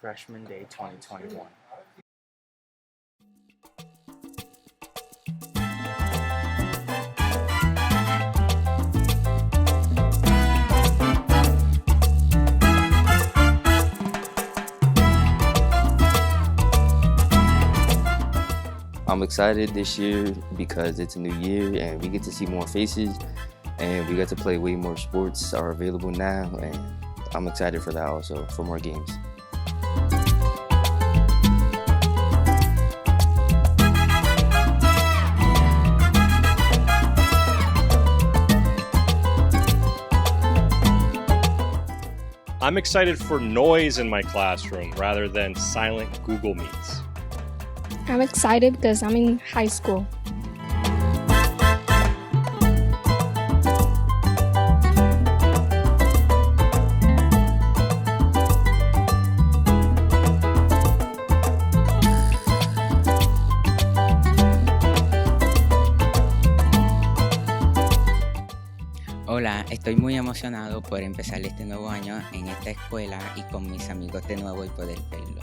Freshman Day 2021. I'm excited this year because it's a new year and we get to see more faces and we get to play way more sports are available now, and I'm excited for that also, for more games. I'm excited for noise in my classroom rather than silent Google Meets. I'm excited because I'm in high school. Hola, estoy muy emocionado por empezar este nuevo año en esta escuela y con mis amigos de nuevo y poder verlo.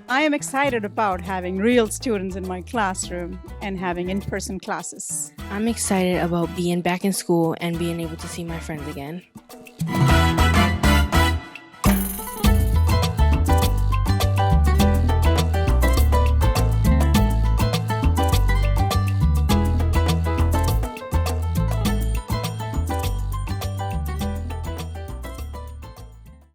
I am excited about having real students in my classroom and having in-person classes. I'm excited about being back in school and being able to see my friends again.